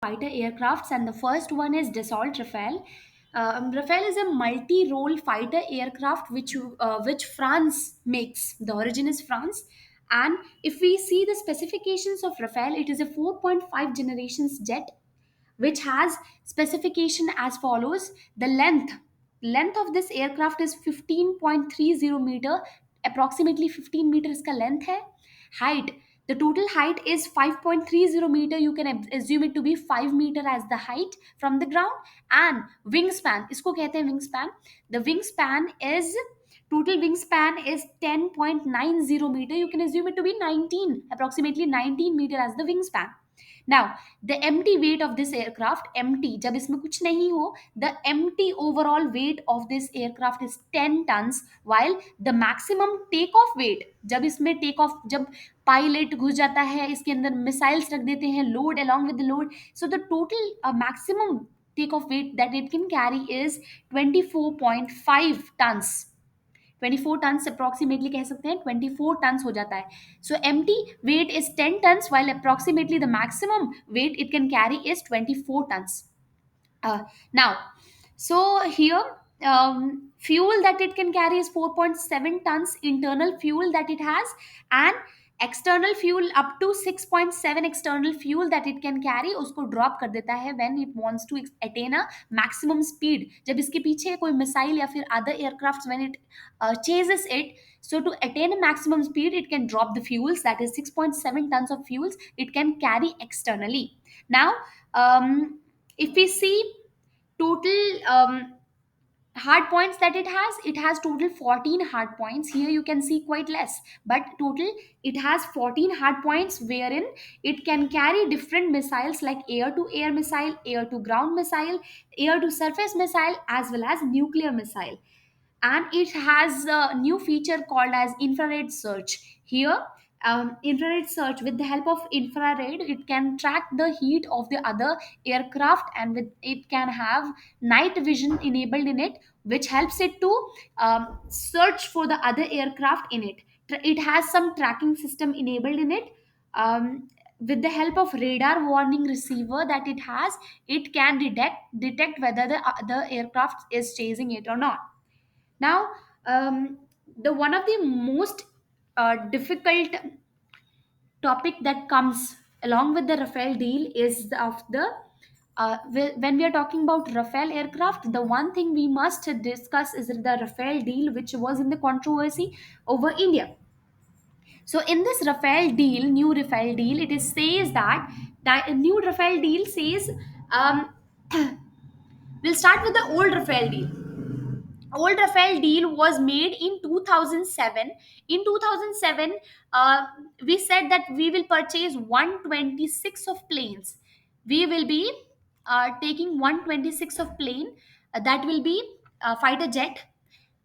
Fighter aircrafts, and the first one is Dassault Rafale. Rafale is a multi-role fighter aircraft which France makes. The origin is France, and if we see the specifications of Rafale, it is a 4.5 generations jet which has specification as follows. The length of this aircraft is 15.30 meter, approximately 15 meter इसका length है. Height, the total height is 5.30 meter. You can assume it to be 5 meter as the height from the ground. And wingspan, इसको कहते हैं wingspan. The wingspan is total wingspan is 10.90 meter. You can assume it to be 19, approximately 19 meter as the wingspan. Now, the empty weight of this aircraft, empty, जब इसमें कुछ नहीं हो, the empty overall weight of this aircraft is 10 tons, while the maximum take off weight, जब इसमें take off, जब pilot घुस जाता है इसके अंदर, मिसाइल्स रख देते हैं, load along with the load, so the total maximum take off weight that it can carry is 24.5 tons. 24 tons approximately कह सकते हैं, 24 टन्स हो जाता है. So empty weight is 10 tons, while approximately the maximum weight it can carry is 24 tons. Now, so here, fuel that it can carry is 4.7 tons internal fuel that it has, and external fuel up to 6.7 external fuel that it can carry उसको drop कर देता है when it wants to attain a maximum speed. जब इसके पीछे कोई missile या फिर other aircrafts when it chases it, so to attain a maximum speed it can drop the fuels, that is 6.7 tons of fuels it can carry externally. Now, if we see total hard points that it has total 14 hard points. Here you can see quite less, but total it has 14 hard points, wherein it can carry different missiles like air to air missile, air to ground missile, air to surface missile, as well as nuclear missile. And it has a new feature called as infrared search. Here, infrared search, with the help of infrared it can track the heat of the other aircraft, and with it can have night vision enabled in it, which helps it to search for the other aircraft in it. It has some tracking system enabled in it. With the help of radar warning receiver that it has, it can detect whether the other aircraft is chasing it or not. Now, the one of the most difficult topic that comes along with the Rafale deal is of the when we are talking about Rafale aircraft, the one thing we must discuss is the Rafale deal, which was in the controversy over India. So, in this Rafale deal, new Rafale deal, it is says that new Rafale deal says, um, we'll start with the old Rafale deal. Old Rafale deal was made in 2007. In 2007, we said that we will purchase 126 of planes. We will be taking 126 of plane, that will be fighter jet.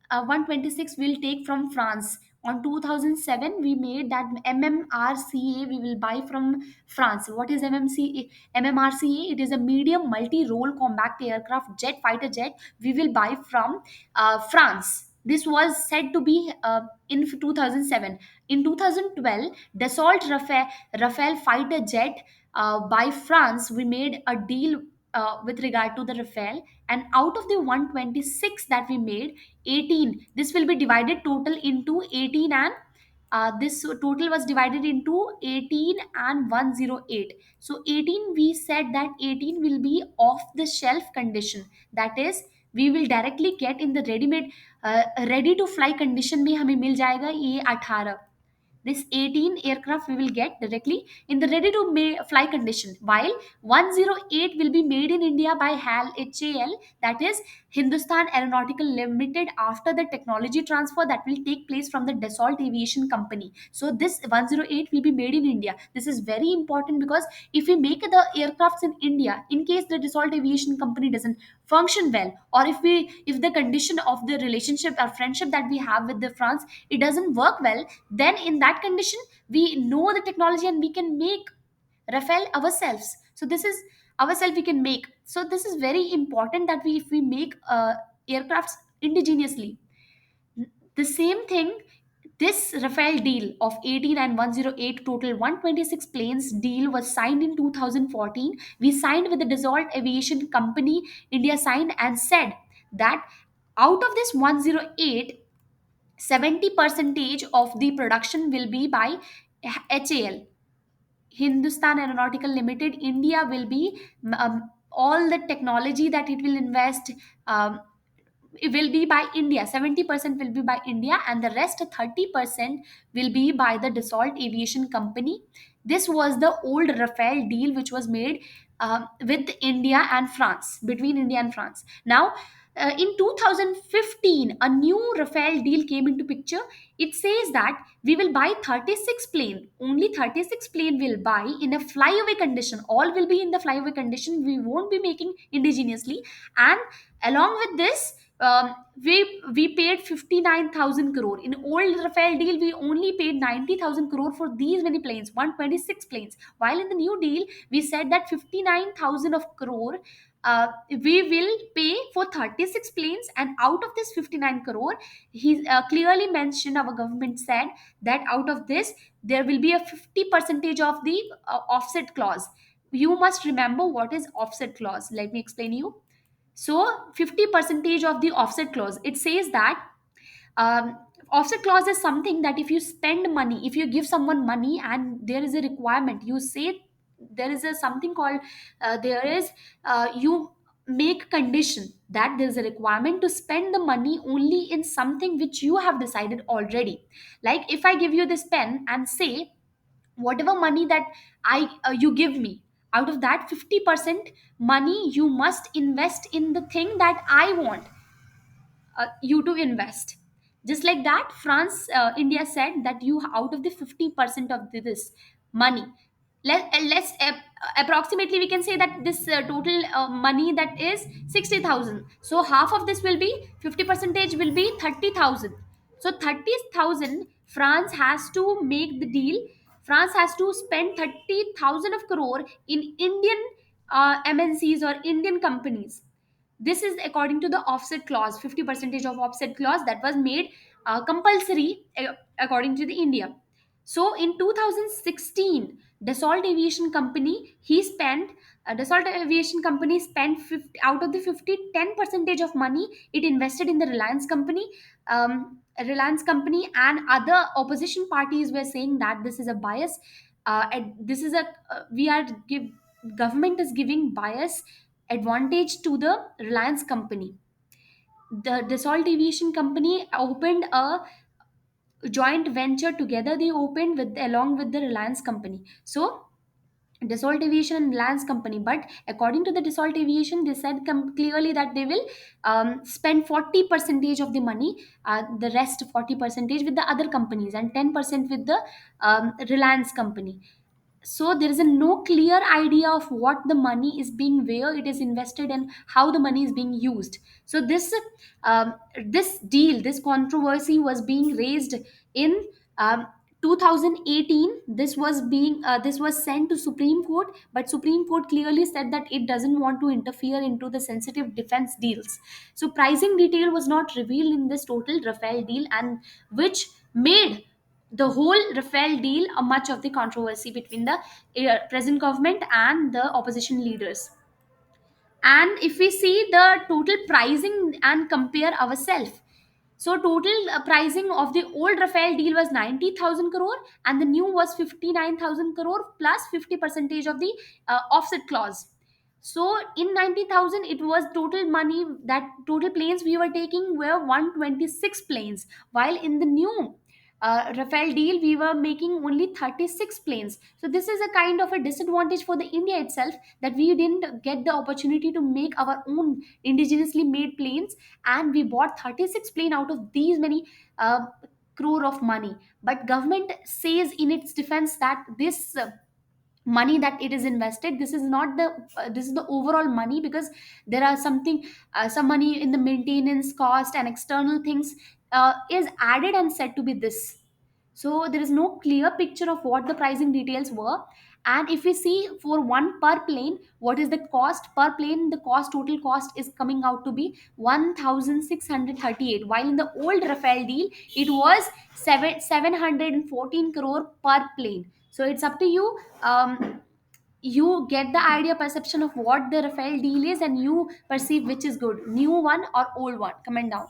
126 we'll take from France. On 2007, we made that MMRCA we will buy from France. What is MMCA? MMRCA, it is a medium multi-role combat aircraft jet, fighter jet. We will buy from France. This was said to be in 2007. In 2012, Dassault Rafale fighter jet by France, we made a deal with regard to the Rafale, and out of the 126 that we made, 18, this will be divided total into 18, and this total was divided into 18 and 108. So 18, we said that 18 will be off the shelf condition, that is we will directly get in the ready made, ready to fly condition में हमें मिल जाएगा ये 18. This 18 aircraft we will get directly in the ready to fly condition, while 108 will be made in India by HAL, that is Hindustan Aeronautical Limited, after the technology transfer that will take place from the Dassault Aviation Company. So this 108 will be made in India. This is very important because if we make the aircrafts in India, in case the Dassault Aviation Company doesn't function well, or if the condition of the relationship or friendship that we have with the France, it doesn't work well, then in that condition we know the technology and we can make Rafale ourselves. So this is ourselves we can make. So this is very important that we if we make aircrafts indigenously. The same thing This Rafale deal of 18 and 108 total 126 planes deal was signed in 2014. We signed with the Dassault Aviation Company. India signed and said that out of this 108, 70 percentage of the production will be by HAL, Hindustan Aeronautical Limited. India will be all the technology that it will invest. It will be by India. 70% will be by India, and the rest 30% will be by the Dassault Aviation Company. This was the old Rafale deal which was made with India and France, between India and France. Now, in 2015, a new Rafale deal came into picture. It says that we will buy 36 plane. Only 36 plane will buy in a flyaway condition. All will be in the flyaway condition. We won't be making indigenously. And along with this, we paid 59,000 crore. In old Rafale deal, we only paid 90,000 crore for these many planes, 126 planes. While in the new deal, we said that 59,000 of crore we will pay for 36 planes, and out of this 59 crore, he clearly mentioned, our government said that out of this there will be a 50 percentage of the offset clause. You must remember what is offset clause. Let me explain you. So 50 percentage of the offset clause, it says that um, offset clause is something that if you spend money, if you give someone money and there is a requirement, you say there is a something called there is you make condition that there is a requirement to spend the money only in something which you have decided already. Like if I give you this pen and say whatever money that I you give me, out of that 50% money you must invest in the thing that I want you to invest. Just like that, France India said that you, out of the 50% of this money, let's approximately we can say that this total money that is 60,000, so half of this will be 50 percentage will be 30,000. So 30,000 France has to make the deal. France has to spend 30,000 of crore in Indian MNCs or Indian companies. This is according to the offset clause, 50 percentage of offset clause that was made compulsory according to the India. So in 2016, Dassault Aviation Company he spent Dassault Aviation Company spent 50, out of the 50, 10 percentage of money it invested in the Reliance Company. Reliance Company and other opposition parties were saying that this is a bias. And this is a we are give government is giving bias advantage to the Reliance Company. The Dassault Aviation Company opened a joint venture together. They opened with along with the Reliance Company. So Dassault Aviation and Reliance Company. But according to the Dassault Aviation, they said clearly that they will spend 40 percentage of the money, the rest 40 percentage with the other companies, and 10% with the Reliance Company. So there is a no clear idea of what the money is being, where it is invested, and how the money is being used. So um, this deal, this controversy was being raised in um, 2018. This was sent to Supreme Court, but Supreme Court clearly said that it doesn't want to interfere into the sensitive defense deals. So pricing detail was not revealed in this total Rafale deal, and which made the whole Rafale deal a much of the controversy between the present government and the opposition leaders. And if we see the total pricing and compare ourselves, so total pricing of the old Rafale deal was 90,000 crore, and the new was 59,000 crore plus 50 percentage of the offset clause. So in 90,000, it was total money that total planes we were taking were 126 planes, while in the new Rafale deal we were making only 36 planes. So this is a kind of a disadvantage for the India itself, that we didn't get the opportunity to make our own indigenously made planes, and we bought 36 plane out of these many crore of money. But government says in its defense that this money that it is invested, this is not the this is the overall money, because there are something some money in the maintenance cost and external things is added and said to be this. So there is no clear picture of what the pricing details were. And if we see for one per plane, what is the cost per plane? The cost, total cost, is coming out to be 1638, while in the old Rafale deal it was 714 crore per plane. So it's up to you. You get the idea, perception of what the Rafale deal is, and you perceive which is good, new one or old one. Comment down.